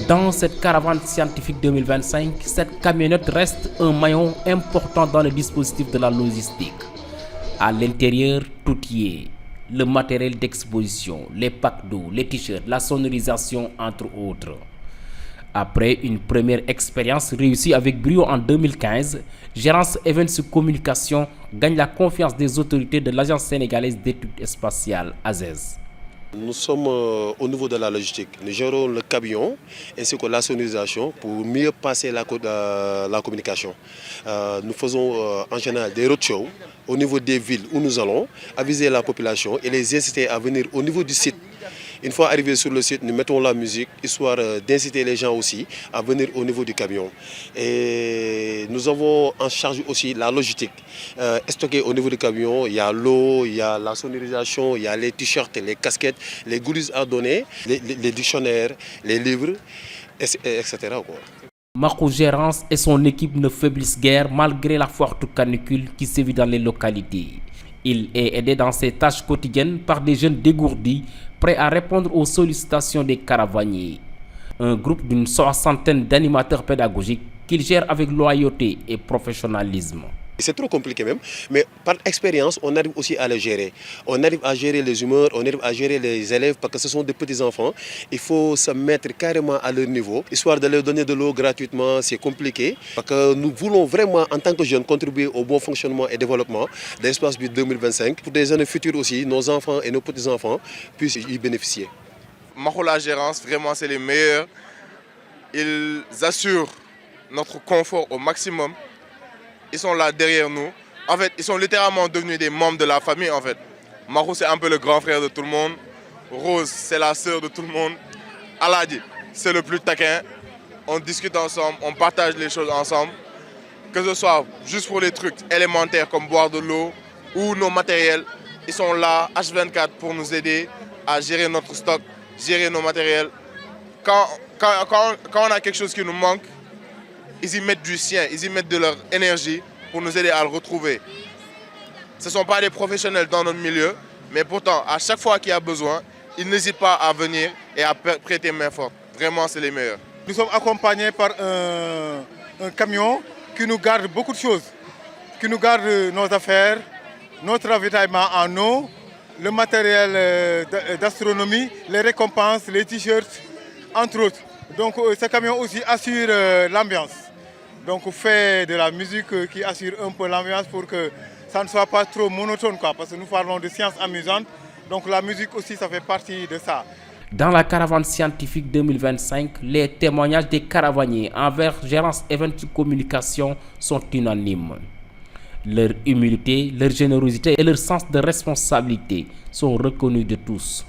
Dans cette caravane scientifique 2025, cette camionnette reste un maillon important dans le dispositif de la logistique. À l'intérieur, tout y est. Le matériel d'exposition, les packs d'eau, les t-shirts, la sonorisation, entre autres. Après une première expérience réussie avec brio en 2015, Gérance Events Communication gagne la confiance des autorités de l'Agence sénégalaise d'études spatiales, ASES. Nous sommes au niveau de la logistique. Nous gérons le camion ainsi que la sonorisation pour mieux passer la communication. Nous faisons en général des roadshows au niveau des villes où nous allons, aviser la population et les inciter à venir au niveau du site. Une fois arrivés sur le site, nous mettons la musique, histoire d'inciter les gens aussi à venir au niveau du camion. Et nous avons en charge aussi la logistique. Stocké au niveau du camion, il y a l'eau, il y a la sonorisation, il y a les t-shirts, les casquettes, les goodies à donner, les dictionnaires, les livres, etc. Marco Gérance et son équipe ne faiblissent guère malgré la forte canicule qui sévit dans les localités. Il est aidé dans ses tâches quotidiennes par des jeunes dégourdis, prêts à répondre aux sollicitations des caravaniers. Un groupe d'une soixantaine d'animateurs pédagogiques qu'il gère avec loyauté et professionnalisme. C'est trop compliqué même, mais par expérience, on arrive aussi à les gérer. On arrive à gérer les humeurs, on arrive à gérer les élèves parce que ce sont des petits-enfants. Il faut se mettre carrément à leur niveau. Histoire de leur donner de l'eau gratuitement, c'est compliqué. Parce que nous voulons vraiment, en tant que jeunes, contribuer au bon fonctionnement et développement de l'espace but 2025. Pour des années futures aussi, nos enfants et nos petits-enfants puissent y bénéficier. Mahola Gérance, vraiment, c'est les meilleurs. Ils assurent notre confort au maximum. Ils sont là derrière nous. En fait, ils sont littéralement devenus des membres de la famille. En fait, Marou, c'est un peu le grand frère de tout le monde. Rose, c'est la sœur de tout le monde. Aladi, c'est le plus taquin. On discute ensemble, on partage les choses ensemble. Que ce soit juste pour les trucs élémentaires comme boire de l'eau ou nos matériels. Ils sont là, H24, pour nous aider à gérer notre stock, gérer nos matériels. Quand on a quelque chose qui nous manque, ils y mettent du sien, ils y mettent de leur énergie pour nous aider à le retrouver. Ce ne sont pas des professionnels dans notre milieu, mais pourtant, à chaque fois qu'il y a besoin, ils n'hésitent pas à venir et à prêter main forte. Vraiment, c'est les meilleurs. Nous sommes accompagnés par un camion qui nous garde beaucoup de choses, qui nous garde nos affaires, notre ravitaillement en eau, le matériel d'astronomie, les récompenses, les t-shirts, entre autres. Donc ce camion aussi assure l'ambiance. Donc on fait de la musique qui assure un peu l'ambiance pour que ça ne soit pas trop monotone, parce que nous parlons de sciences amusantes. Donc la musique aussi, ça fait partie de ça. Dans la caravane scientifique 2025, les témoignages des caravaniers envers Gérance Events Communication sont unanimes. Leur humilité, leur générosité et leur sens de responsabilité sont reconnus de tous.